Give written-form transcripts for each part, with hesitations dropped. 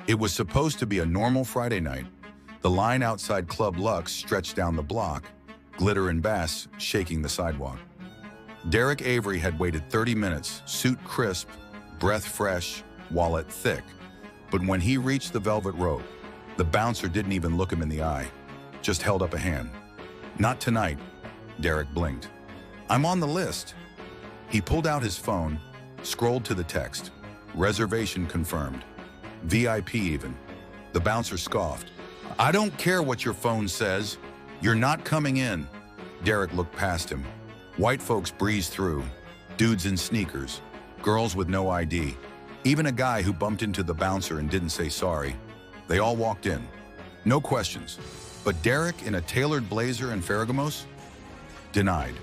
It was supposed to be a normal Friday night. The line outside Club Luxe stretched down the block, glitter and bass shaking the sidewalk. Derrick Avery had waited 30 minutes, suit crisp, breath fresh, wallet thick. But when he reached the velvet rope, the bouncer didn't even look him in the eye, just held up a hand. "Not tonight," Derrick blinked. "I'm on the list." He pulled out his phone, scrolled to the text. Reservation confirmed. VIP even. The bouncer scoffed. "I don't care what your phone says. You're not coming in." Derrick looked past him. White folks breezed through. Dudes in sneakers. Girls with no ID. Even a guy who bumped into the bouncer and didn't say sorry. They all walked in. No questions. But Derrick in a tailored blazer and Ferragamos? Denied.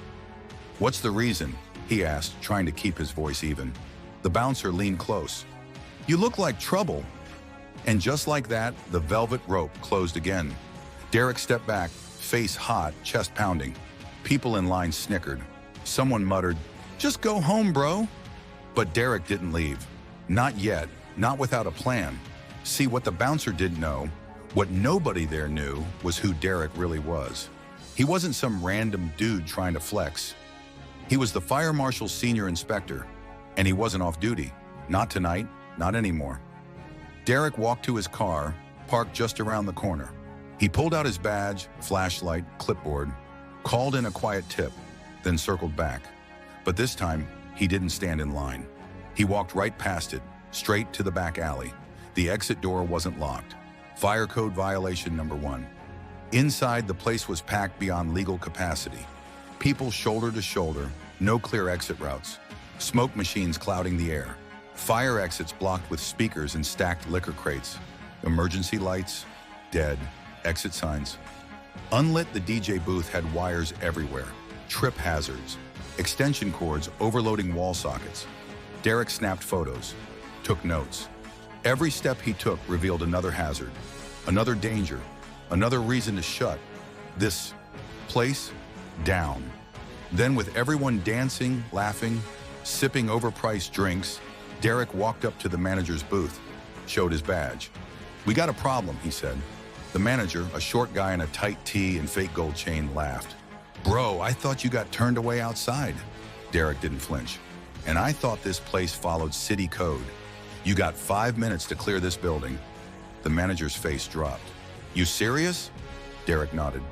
"What's the reason?" he asked, trying to keep his voice even. The bouncer leaned close. "You look like trouble." And just like that, the velvet rope closed again. Derrick stepped back, face hot, chest pounding. People in line snickered. Someone muttered, "Just go home, bro." But Derrick didn't leave. Not yet, not without a plan. See, what the bouncer didn't know, what nobody there knew, was who Derrick really was. He wasn't some random dude trying to flex. He was the fire marshal's senior inspector, and he wasn't off duty. Not tonight, not anymore. Derrick walked to his car, parked just around the corner. He pulled out his badge, flashlight, clipboard, called in a quiet tip, then circled back. But this time, he didn't stand in line. He walked right past it, straight to the back alley. The exit door wasn't locked. Fire code violation number 1. Inside, the place was packed beyond legal capacity. People shoulder to shoulder, no clear exit routes. Smoke machines clouding the air. Fire exits blocked with speakers and stacked liquor crates. Emergency lights, dead, exit signs. Unlit, the DJ booth had wires everywhere. Trip hazards, extension cords overloading wall sockets. Derrick snapped photos, took notes. Every step he took revealed another hazard, another danger, another reason to shut this place down. Then, with everyone dancing, laughing, sipping overpriced drinks, Derrick walked up to the manager's booth, showed his badge. "We got a problem," he said. The manager, a short guy in a tight tee and fake gold chain, laughed. "Bro, I thought you got turned away outside." Derrick didn't flinch. "And I thought this place followed city code. You got 5 minutes to clear this building." The manager's face dropped. "You serious?" Derrick nodded.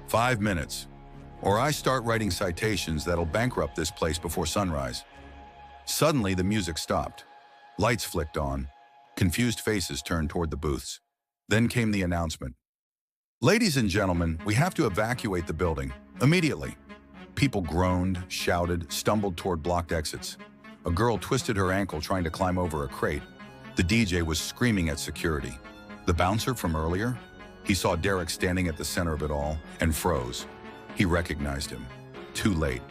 5 minutes. Or I start writing citations that'll bankrupt this place before sunrise." Suddenly, the music stopped. Lights flicked on. Confused faces turned toward the booths. Then came the announcement. "Ladies and gentlemen, we have to evacuate the building, immediately." People groaned, shouted, stumbled toward blocked exits. A girl twisted her ankle trying to climb over a crate. The DJ was screaming at security. The bouncer from earlier? He saw Derrick standing at the center of it all and froze. He recognized him. Too late.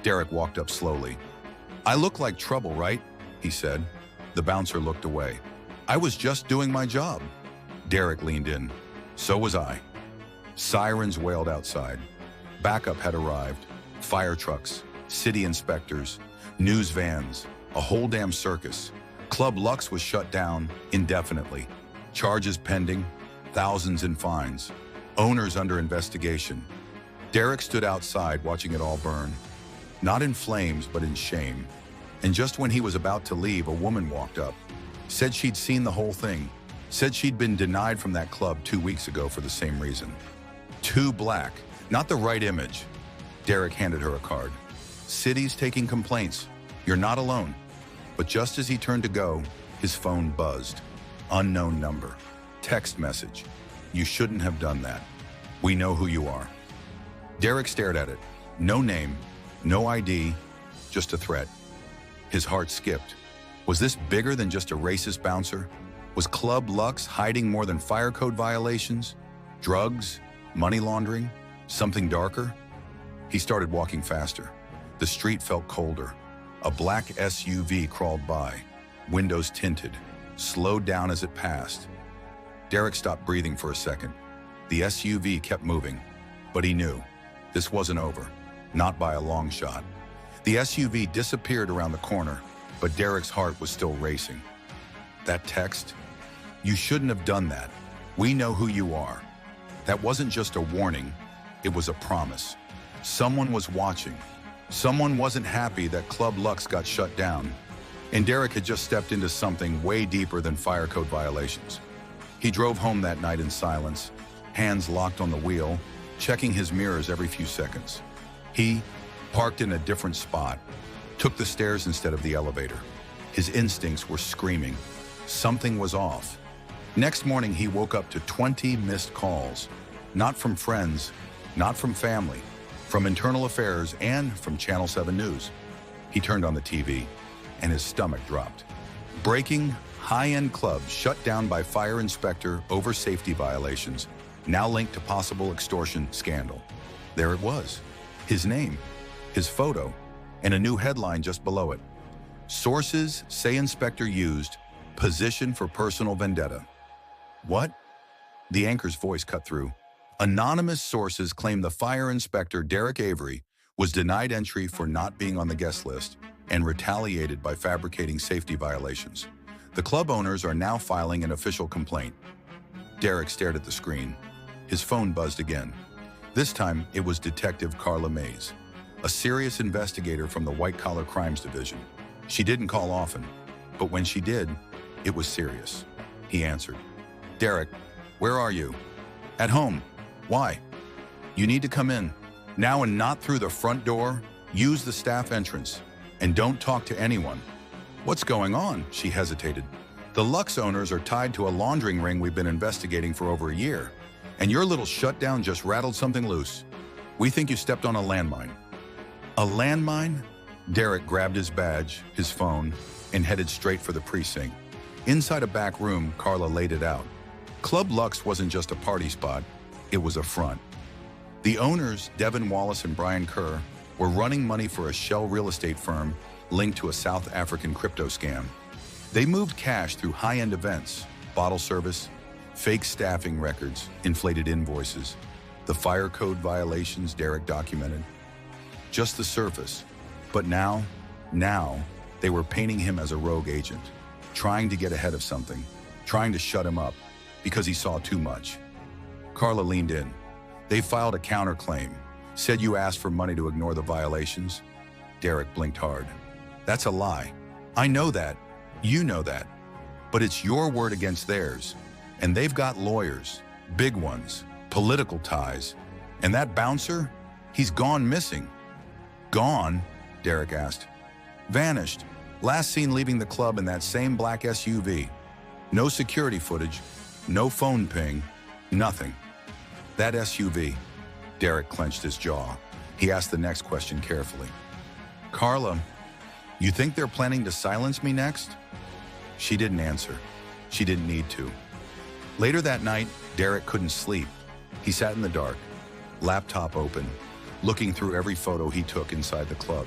Derrick walked up slowly. "I look like trouble, right?" he said. The bouncer looked away. "I was just doing my job." Derrick leaned in. "So was I." Sirens wailed outside. Backup had arrived. Fire trucks, city inspectors, news vans, a whole damn circus. Club Luxe was shut down indefinitely. Charges pending, thousands in fines. Owners under investigation. Derrick stood outside watching it all burn. Not in flames, but in shame. And just when he was about to leave, a woman walked up. Said she'd seen the whole thing. Said she'd been denied from that club 2 weeks ago for the same reason. Too black, not the right image. Derrick handed her a card. "City's taking complaints. You're not alone." But just as he turned to go, his phone buzzed. Unknown number. Text message. "You shouldn't have done that. We know who you are." Derrick stared at it. No name, no ID, just a threat. His heart skipped. Was this bigger than just a racist bouncer? Was Club Luxe hiding more than fire code violations? Drugs? Money laundering? Something darker? He started walking faster. The street felt colder. A black SUV crawled by, windows tinted, slowed down as it passed. Derrick stopped breathing for a second. The SUV kept moving, but he knew this wasn't over, not by a long shot. The SUV disappeared around the corner, but Derrick's heart was still racing. That text? "You shouldn't have done that. We know who you are." That wasn't just a warning, it was a promise. Someone was watching. Someone wasn't happy that Club Luxe got shut down, and Derrick had just stepped into something way deeper than fire code violations. He drove home that night in silence, hands locked on the wheel, checking his mirrors every few seconds. He parked in a different spot, took the stairs instead of the elevator. His instincts were screaming. Something was off. Next morning, he woke up to 20 missed calls, not from friends, not from family, from internal affairs and from Channel 7 News. He turned on the TV, and his stomach dropped. Breaking, high-end club shut down by fire inspector over safety violations, now linked to possible extortion scandal. There it was, his name, his photo, and a new headline just below it. Sources say inspector used position for personal vendetta. What? The anchor's voice cut through. Anonymous sources claim the fire inspector, Derrick Avery, was denied entry for not being on the guest list and retaliated by fabricating safety violations. The club owners are now filing an official complaint. Derrick stared at the screen. His phone buzzed again. This time, it was Detective Carla Mays, a serious investigator from the White Collar Crimes Division. She didn't call often, but when she did, it was serious. He answered. "Derrick, where are you?" "At home." "Why?" "You need to come in. Now and not through the front door. Use the staff entrance. And don't talk to anyone." "What's going on?" She hesitated. "The Luxe owners are tied to a laundering ring we've been investigating for over a year. And your little shutdown just rattled something loose. We think you stepped on a landmine." "A landmine?" Derrick grabbed his badge, his phone, and headed straight for the precinct. Inside a back room, Carla laid it out. Club Luxe wasn't just a party spot, it was a front. The owners, Devin Wallace and Brian Kerr, were running money for a shell real estate firm linked to a South African crypto scam. They moved cash through high-end events, bottle service, fake staffing records, inflated invoices, the fire code violations Derrick documented. Just the surface. But now, they were painting him as a rogue agent, trying to get ahead of something, trying to shut him up, because he saw too much. Carla leaned in. "They filed a counterclaim, said you asked for money to ignore the violations." Derrick blinked hard. "That's a lie. I know that. You know that. But it's your word against theirs. And they've got lawyers, big ones, political ties. And that bouncer, he's gone missing." "Gone?" Derrick asked. "Vanished. Last seen leaving the club in that same black SUV. No security footage, no phone ping, nothing." "That SUV." Derrick clenched his jaw. He asked the next question carefully. "Carla, you think they're planning to silence me next?" She didn't answer. She didn't need to. Later that night, Derrick couldn't sleep. He sat in the dark, laptop open, looking through every photo he took inside the club.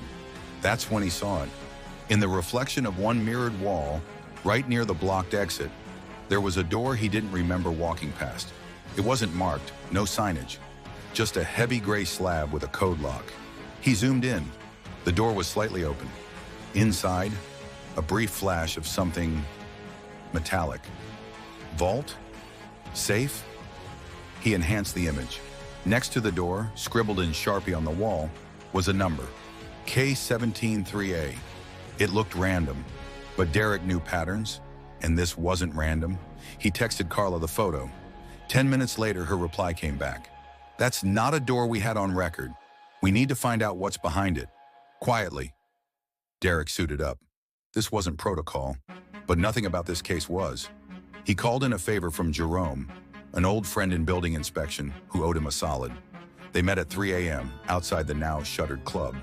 That's when he saw it. In the reflection of one mirrored wall, right near the blocked exit, there was a door he didn't remember walking past. It wasn't marked, no signage, just a heavy gray slab with a code lock. He zoomed in. The door was slightly open. Inside, a brief flash of something metallic. Vault? Safe? He enhanced the image. Next to the door, scribbled in Sharpie on the wall, was a number. K173A. It looked random, but Derrick knew patterns, and this wasn't random. He texted Carla the photo. 10 minutes later, her reply came back. "That's not a door we had on record. We need to find out what's behind it. Quietly." Derrick suited up. This wasn't protocol, but nothing about this case was. He called in a favor from Jerome, an old friend in building inspection who owed him a solid. They met at 3 a.m. outside the now shuttered club.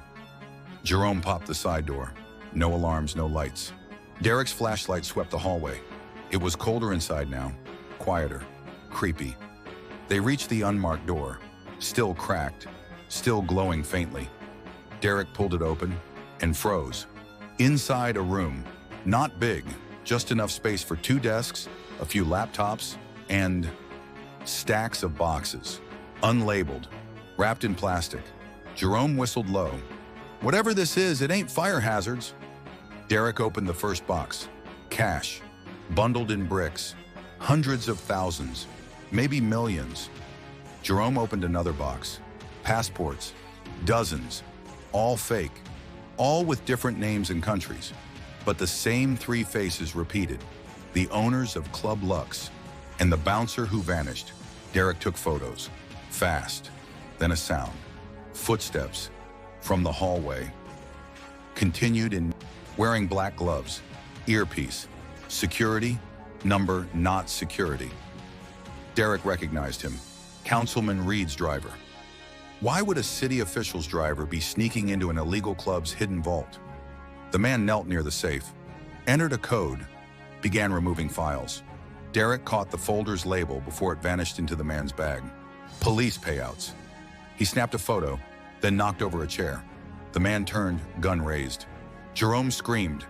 Jerome popped the side door. No alarms, no lights. Derrick's flashlight swept the hallway. It was colder inside now, quieter, creepy. They reached the unmarked door, still cracked, still glowing faintly. Derrick pulled it open and froze. Inside a room, not big, just enough space for 2 desks, a few laptops, and stacks of boxes, unlabeled, wrapped in plastic. Jerome whistled low. "Whatever this is, it ain't fire hazards." Derrick opened the first box. Cash, bundled in bricks, Hundreds of thousands, maybe millions. Jerome opened another box. Passports, dozens, all fake, all with different names and countries. But the same three faces repeated. The owners of Club Luxe and the bouncer who vanished. Derrick took photos. Fast. Then a sound. Footsteps from the hallway. Continued in wearing black gloves. Earpiece. Security. Number not security. Derrick recognized him. Councilman Reed's driver. Why would a city official's driver be sneaking into an illegal club's hidden vault? The man knelt near the safe, entered a code, began removing files. Derrick caught the folder's label before it vanished into the man's bag. Police payouts. He snapped a photo, then knocked over a chair. The man turned, gun raised. Jerome screamed.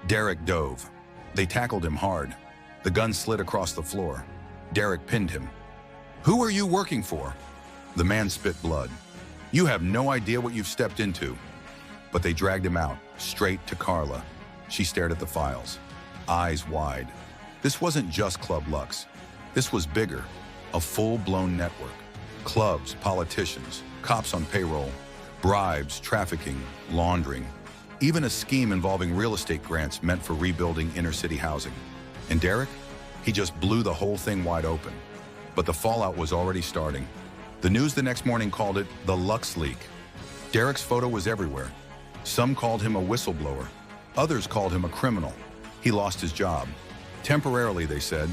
Derrick dove. They tackled him hard. The gun slid across the floor. Derrick pinned him. "Who are you working for?" The man spit blood. "You have no idea what you've stepped into." But they dragged him out, straight to Carla. She stared at the files, eyes wide. This wasn't just Club Luxe. This was bigger, a full-blown network. Clubs, politicians, cops on payroll, bribes, trafficking, laundering. Even a scheme involving real estate grants meant for rebuilding inner-city housing. And Derrick? He just blew the whole thing wide open. But the fallout was already starting. The news the next morning called it the Luxe leak. Derrick's photo was everywhere. Some called him a whistleblower. Others called him a criminal. He lost his job. Temporarily, they said,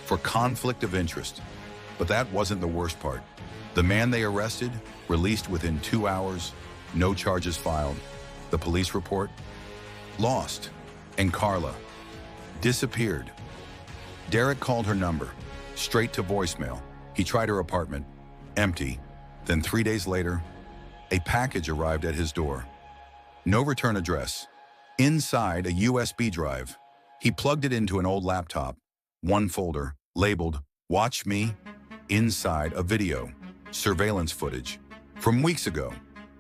for conflict of interest. But that wasn't the worst part. The man they arrested, released within 2 hours, no charges filed. The police report? Lost. And Carla? Disappeared. Derrick called her number, straight to voicemail. He tried her apartment, empty. Then 3 days later, a package arrived at his door. No return address. Inside a USB drive. He plugged it into an old laptop. One folder, labeled, "Watch Me." Inside a video, surveillance footage. From weeks ago,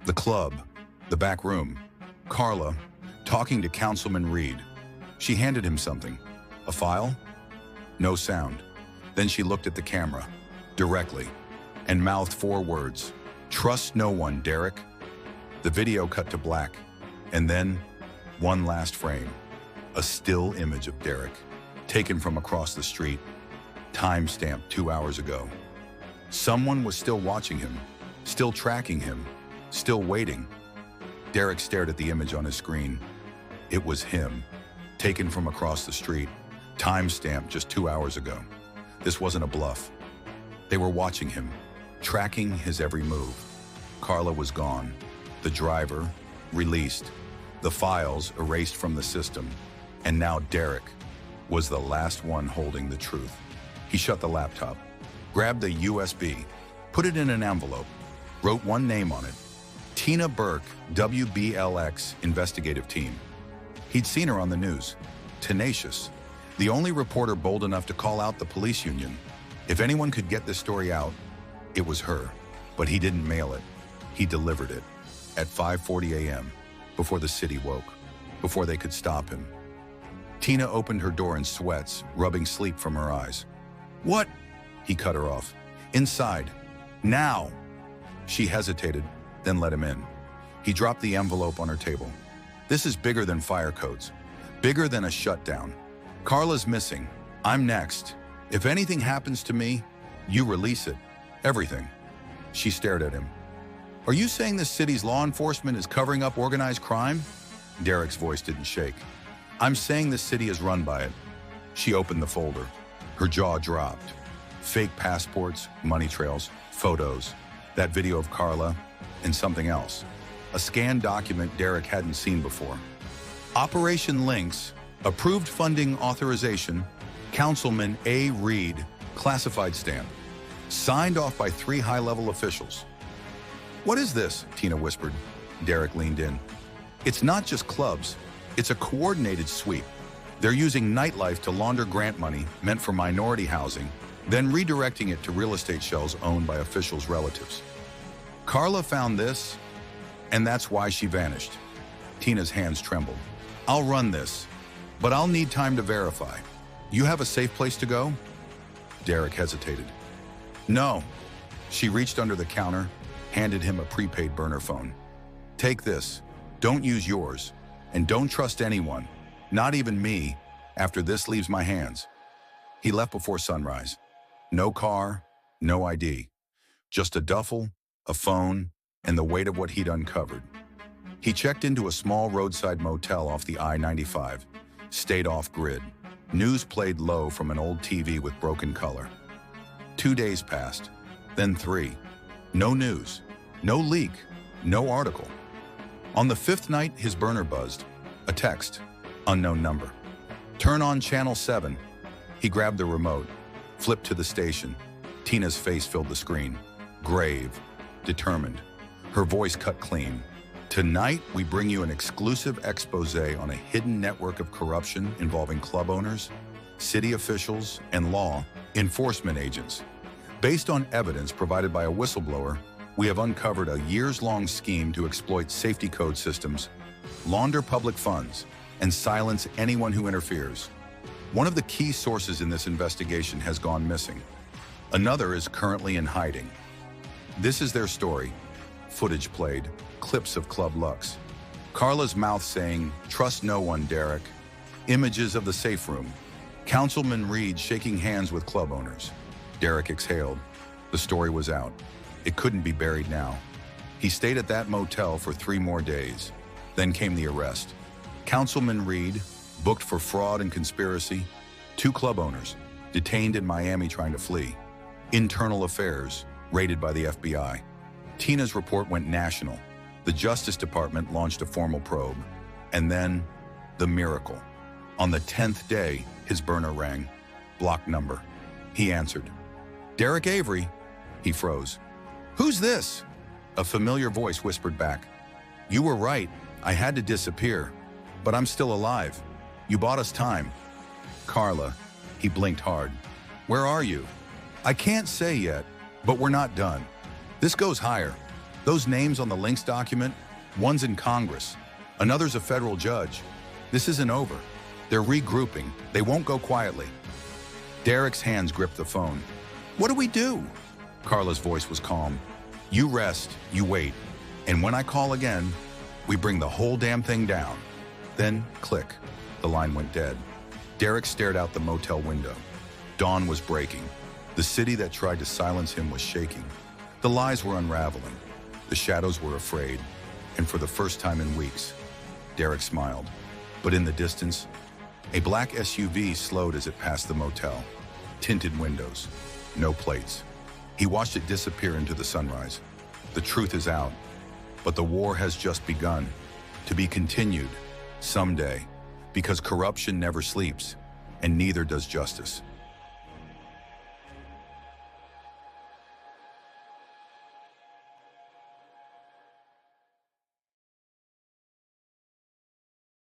the club, the back room. Carla, talking to Councilman Reed. She handed him something. A file? No sound. Then she looked at the camera, directly, and mouthed 4 words. "Trust no one, Derrick." The video cut to black, and then one last frame. A still image of Derrick, taken from across the street, time-stamped 2 hours ago. Someone was still watching him, still tracking him, still waiting. Derrick stared at the image on his screen. It was him, taken from across the street, time-stamped just 2 hours ago. This wasn't a bluff. They were watching him, tracking his every move. Carla was gone. The driver, released. The files erased from the system. And now Derrick was the last one holding the truth. He shut the laptop, grabbed the USB, put it in an envelope, wrote one name on it. Tina Burke, WBLX Investigative Team. He'd seen her on the news. Tenacious. The only reporter bold enough to call out the police union. If anyone could get this story out, it was her. But he didn't mail it. He delivered it. At 5:40 a.m., before the city woke, before they could stop him. Tina opened her door in sweats, rubbing sleep from her eyes. "What?" He cut her off. "Inside. Now." She hesitated, then let him in. He dropped the envelope on her table. "This is bigger than fire codes. Bigger than a shutdown. Carla's missing. I'm next. If anything happens to me, you release it. Everything." She stared at him. "Are you saying this city's law enforcement is covering up organized crime?" Derrick's voice didn't shake. "I'm saying this city is run by it." She opened the folder. Her jaw dropped. Fake passports, money trails, photos, that video of Carla, and something else. A scanned document Derrick hadn't seen before. Operation Links, approved funding authorization, Councilman A. Reed, classified stamp. Signed off by 3 high-level officials. "What is this?" Tina whispered. Derrick leaned in. "It's not just clubs. It's a coordinated sweep. They're using nightlife to launder grant money meant for minority housing, then redirecting it to real estate shells owned by officials' relatives. Carla found this, and that's why she vanished." Tina's hands trembled. "I'll run this, but I'll need time to verify. You have a safe place to go?" Derrick hesitated. No. She reached under the counter, handed him a prepaid burner phone. Take this. Don't use yours. And don't trust anyone, not even me, after this leaves my hands. He left before sunrise. No car, no ID. Just a duffel, a phone, and the weight of what he'd uncovered. He checked into a small roadside motel off the I-95, stayed off-grid. News played low from an old TV with broken color. 2 days passed, then 3. No news, no leak, no article. On the 5th night, his burner buzzed. A text, unknown number. Turn on channel 7. He grabbed the remote, flipped to the station. Tina's face filled the screen. Grave, determined. Her voice cut clean. Tonight, we bring you an exclusive expose on a hidden network of corruption involving club owners, city officials, and law enforcement agents. Based on evidence provided by a whistleblower, we have uncovered a years-long scheme to exploit safety code systems, launder public funds, and silence anyone who interferes. One of the key sources in this investigation has gone missing. Another is currently in hiding. This is their story. Footage played, clips of Club Luxe. Carla's mouth saying, "Trust no one, Derrick." Images of the safe room. Councilman Reed shaking hands with club owners. Derrick exhaled. The story was out. It couldn't be buried now. He stayed at that motel for 3 more days. Then came the arrest. Councilman Reed, booked for fraud and conspiracy. 2 club owners, detained in Miami trying to flee. Internal affairs, raided by the FBI. Tina's report went national. The Justice Department launched a formal probe. And then, the miracle. On the 10th day, his burner rang. Block number. He answered. "Derrick Avery." He froze. "Who's this?" A familiar voice whispered back. "You were right. I had to disappear. But I'm still alive. You bought us time." "Carla." He blinked hard. "Where are you?" "I can't say yet, but we're not done. This goes higher. Those names on the links document, one's in Congress, another's a federal judge. This isn't over. They're regrouping. They won't go quietly." Derrick's hands gripped the phone. "What do we do?" Carla's voice was calm. "You rest, you wait, and when I call again, we bring the whole damn thing down." Then, click, the line went dead. Derrick stared out the motel window. Dawn was breaking. The city that tried to silence him was shaking. The lies were unraveling. The shadows were afraid. And for the first time in weeks, Derrick smiled. But in the distance, a black SUV slowed as it passed the motel. Tinted windows, no plates. He watched it disappear into the sunrise. The truth is out, but the war has just begun. To be continued, someday, because corruption never sleeps, and neither does justice.